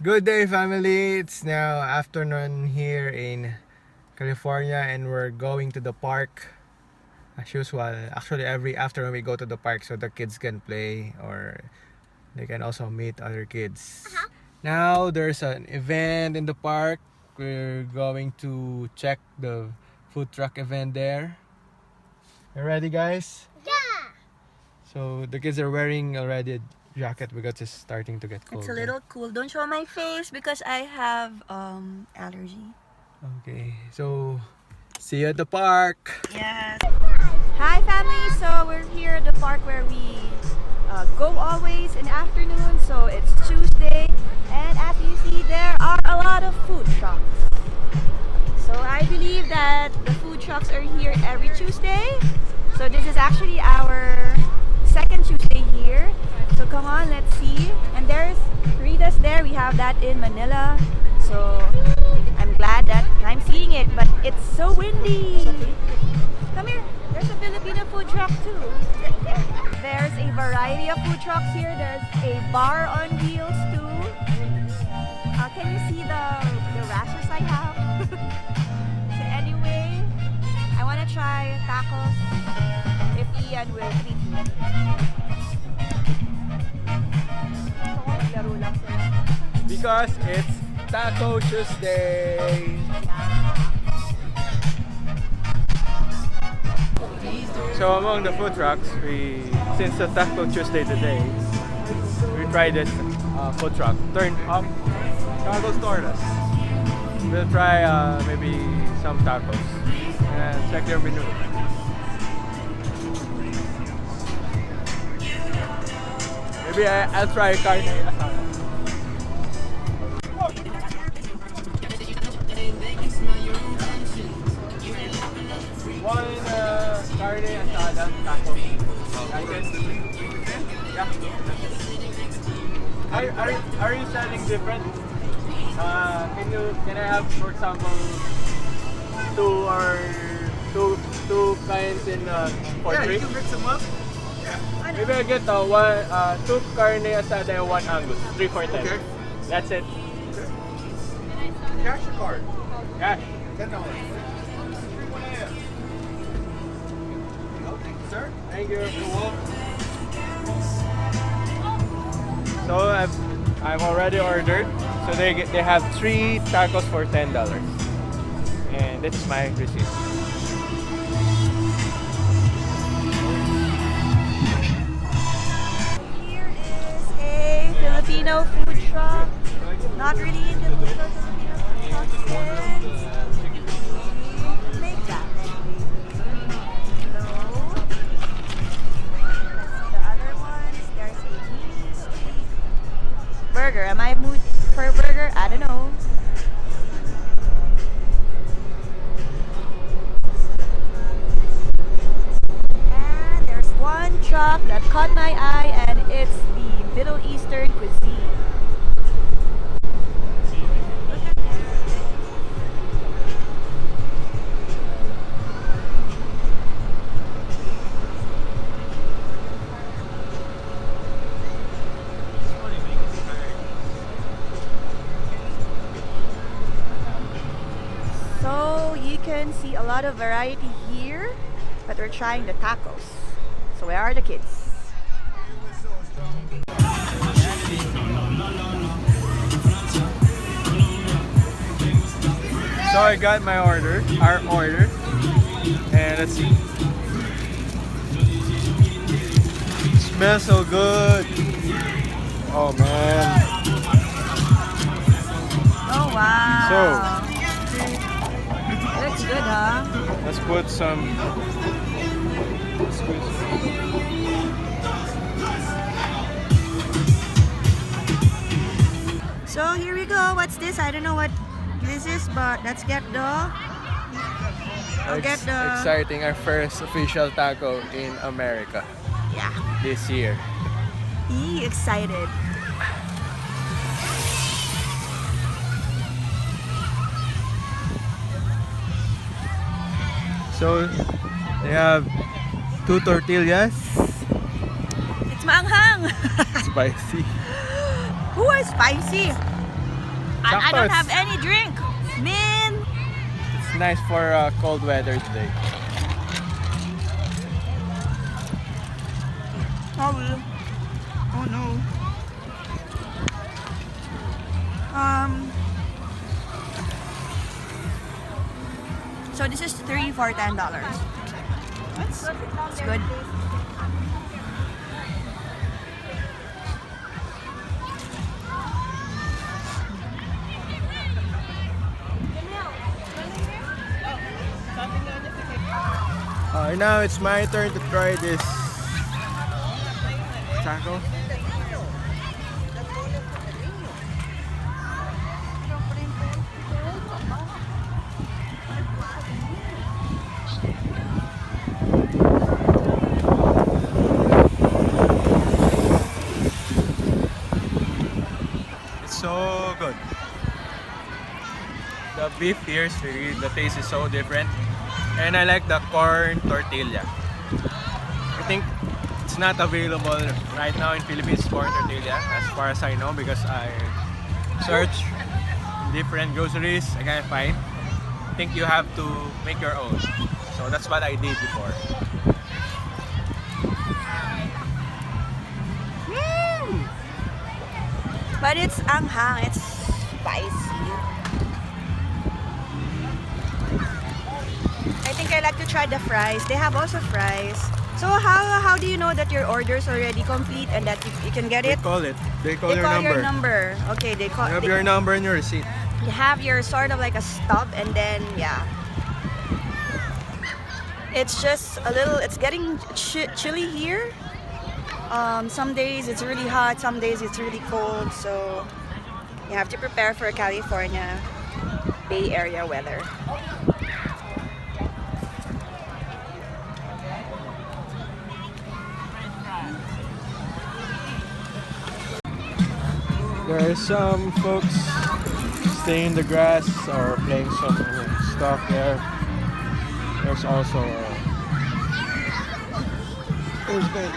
Good day, family. It's now afternoon here in California, and we're going to the park as usual. Actually, every afternoon we go to the park so the kids can play or they can also meet other kids. Now there's an event in the park. We're going to check the food truck event there. You ready, guys? Yeah. So the kids are wearing already a jacket because it's starting to get cold. It's a little cool. Don't show my face because I have allergy. Okay, so see you at the park. Yes. Hi family. So we're here at the park where we go always in the afternoon. So it's Tuesday, and as you see, there are a lot of food trucks. So I believe that the food trucks are here every Tuesday. So this is actually our second Tuesday here. So come on, let's see. And there's Rita's there. We have that in Manila. So I'm glad that I'm seeing it, but it's so windy. Come here. There's a Filipino food truck too. There's a variety of food trucks here. There's a bar on wheels too. Can you see the rashes I have? So anyway, I want to try tacos if Ian will treat me. Because it's Taco Tuesday. So among the food trucks, since the Taco Tuesday today, we tried this food truck. Turn up tacos tortas. We'll try maybe some tacos and check their menu. Maybe I'll try carne asada. One carne asada taco. Yeah. Are you selling different? Can I have, for example, two kinds in for Yeah, three? you can mix them up. Maybe I get two carne asada and one Angus. 3 for 10. Okay. That's it. Cash or card? Cash. $10. Sir? Thank you. You're welcome. So I've already ordered. So they have 3 tacos for $10. And this is my receipt. Here is a Filipino food truck. Not really into Filipino food trucks yet. Make that. No. The other ones, there's a mini street burger. Am I mood for a burger? I don't know. And there's one truck that caught my eye, and it's the Middle Eastern cuisine. Look at that. So you can see a lot of variety here, but we're trying the tacos. So where are the kids? So I got our order, and let's see. Smells so good. Oh man. Oh wow. So looks good, huh? let's put some. So here we go. What's this? I don't know what this is, but let's get the. I'll get the. Exciting, our first official taco in America Yeah. this year. Be excited. So they have 2 tortillas, It's maanghang. spicy. Who is spicy? I Sakto, don't have any drink. Man. it's nice for cold weather today. Oh no. So this is 3 for $10. It's good. Now it's my turn to try this taco. It's so good. The beef here is really, the taste is so different. And I like the corn tortilla. I think it's not available right now in Philippines, corn tortilla, as far as I know, because I search different groceries, I can't find. I think you have to make your own. So that's what I did before. But it's anghang, it's spicy. I think I like to try the fries. They have also fries. So how do you know that your order is already complete and that you can get it? They call They your call number. your number. Okay, they call. You have they, your number and your receipt. You have your sort of like a stop, and then yeah. It's just a little. It's getting chilly here. Some days it's really hot. Some days it's really cold. So you have to prepare for California Bay Area weather. There are some folks staying in the grass or playing some stuff there. There's also who's good?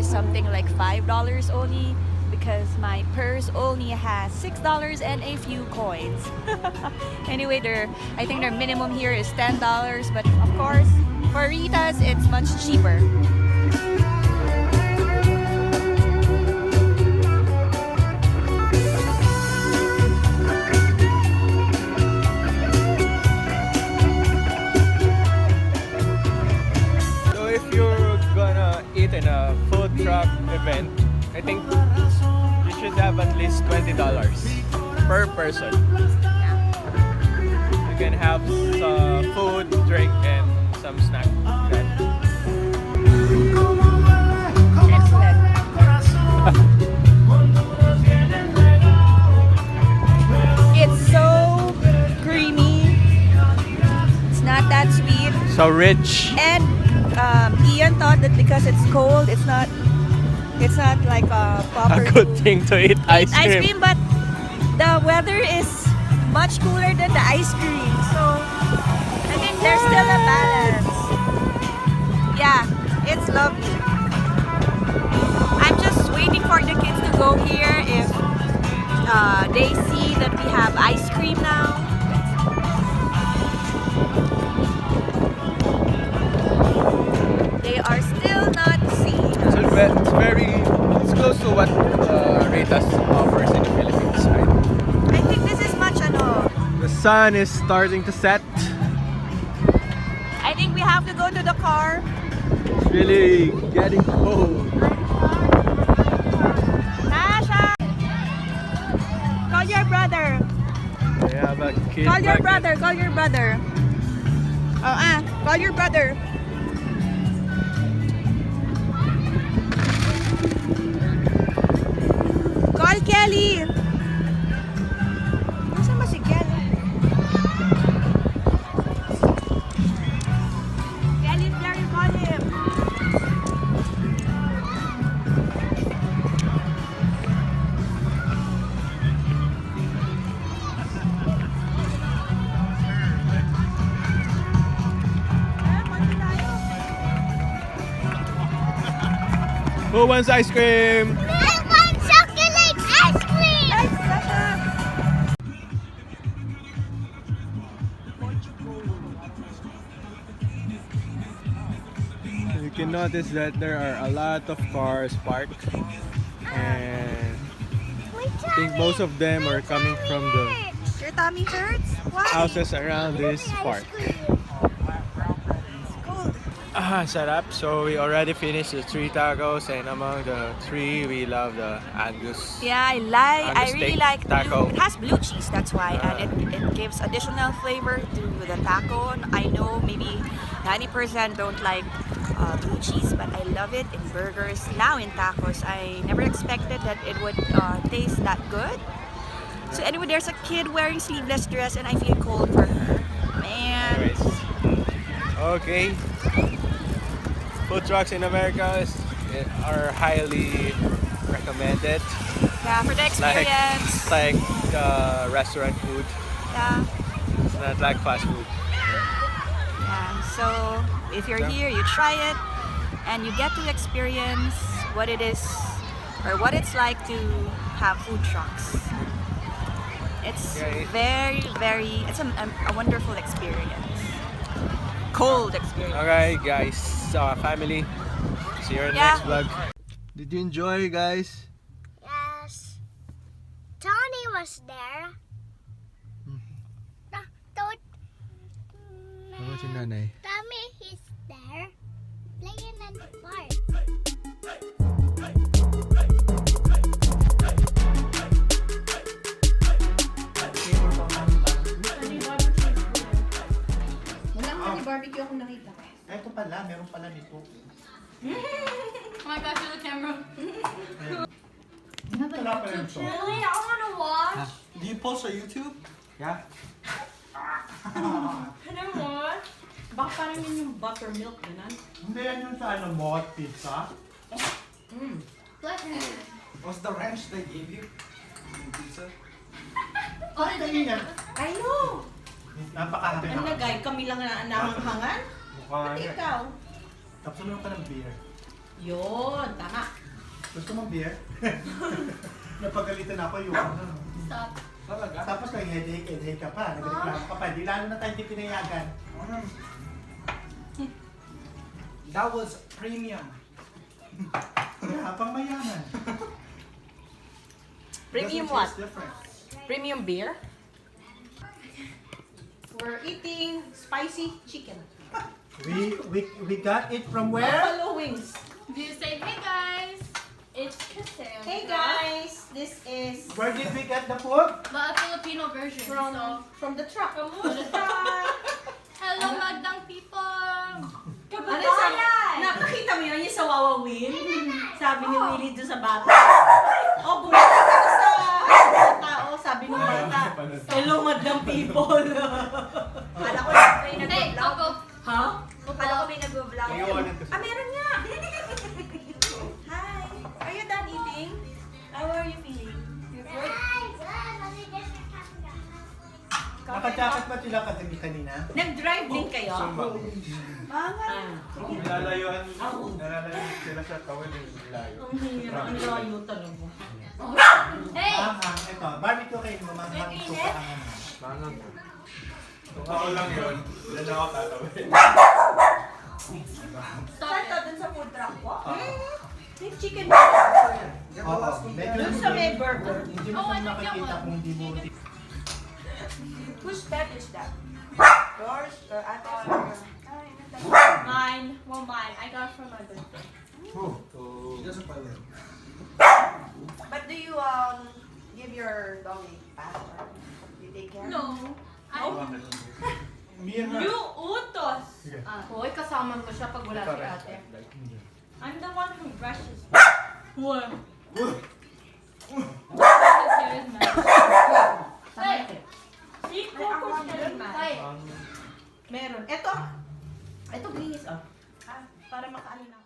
something like $5 only because my purse only has $6 and a few coins. Anyway, I think their minimum here is $10, but of course, for Ritas, it's much cheaper. So if you're gonna eat in a food truck event, I think you should have at least $20 per person. You can have some food, drink, and some snack. Excellent. It's so creamy. It's not that sweet. So rich. And Ian thought that because it's cold, it's not like a proper A good to thing to eat ice cream. But the weather is much cooler than the ice cream. So I think there's still a balance. Yeah, it's lovely. I'm just waiting for the kids to go here if they see that we have ice cream now. They are still not seeing us. So it's close to what Ritas offers in the Philippines, right? I think this is much The sun is starting to set. I think we have to go to the car. It's really getting cold. Nasha! Call your brother. I have a kid Call your back brother. Call your brother. Call your brother. Call Kelly. Nasaan ba si Kelly? Kelly's there, you call him. Who wants ice cream? I want chocolate ice cream! Ay, Sasha. You can notice that there are a lot of cars parked, and I think most of them are coming from the Your tummy hurts? Why? houses around this park. It's cold. Sarap. So we already finished the 3 tacos, and among the 3, we love the Angus. Yeah, I really steak like taco. It has blue cheese, that's why, and it gives additional flavor to the taco. I know maybe 90% don't like blue cheese, but I love it in burgers. Now in tacos, I never expected that it would taste that good. So anyway, there's a kid wearing sleeveless dress, and I feel cold for her. Man. Anyways, okay. Food trucks in America are highly recommended. Yeah, for the experience. It's like restaurant food. Yeah. It's not like fast food. Yeah, so if you're here, you try it and you get to experience what it is or what it's like to have food trucks. It's it's a wonderful experience. Cold experience. Okay, guys, family. See you in the Yeah. next vlog. Did you enjoy, guys? Yes. Tony was there. How about your nanay? Tommy, he's there. Playing in the park. Barbecue ako nakita. Ito pala, meron pala nito. Oh my gosh, the camera. Wala pala nito. Really? I wanna watch. Do you post on YouTube? Yeah. Can I watch? Baka parang yun yung buttermilk na. Hindi yan yung sa ano, Mott Pizza. Was the ranch they gave you? Yung pizza? Oh, Hindi yan. I know. Napakahati Ang nagay, kami lang na nahanghangan. Mukha Pati niya. ikaw. Tapos uminom ka ng beer. Yun, tama. Gusto mong beer? Napagalitan ako yung ano. Stop. Talaga? Tapos nag-headache ka pa. Nagreklamo ka pa. Di lalo na tayo hindi pinayagan. That was premium. Kaya pang mayaman. Premium Doesn't what? taste different. Premium beer? We're eating spicy chicken. We got it from where? Buffalo wings. Do you say, hey guys? It's Cassandra. Hey guys, this is Where did we get the food? The Filipino version. from the truck. Hello, magdang people! Ano sabi? Nakakita mo yun yung sa Wawawin? Sabi ni Willie doon sa bata. Oh, bumata ka na sa tao. Sabi ng bata, hello, madlang people. Kala ko may Hey, nag-vlog. Coco. Ha? Kala ko may nag-vlog. Iiwanan ko Ah, meron nga. Hi. Are you done eating? How are you feeling? You're good? Nakajakat ba sila kasi kanina? Nag-drive din kayo? Mga. Nalalayuan sila sa tawid yung layo. Ang hirap. Ang layo talaga. Hey! Ito, barbecue kayo mo, manghang ito pa ang Mangang ko. Kung ako lang yun, ilan ako tatawid. Saan to? Dun sa food truck ko? May chicken Oo, medyo Dun sa may burger. hindi mo siya makikita kung hindi mo Whose pet is that? Yours? Or ate? Mine. Well, mine. I got it for my birthday. She doesn't play with him. But do you give your doggy bath or you take care? No. Mira. You utos! Hoy, kasama ko siya pag wala si ate. I'm the one who brushes. What? Serious man. Hey! Si Coco serious man. Meron. Ito. Ito bihis oh. Ah, para makaano na.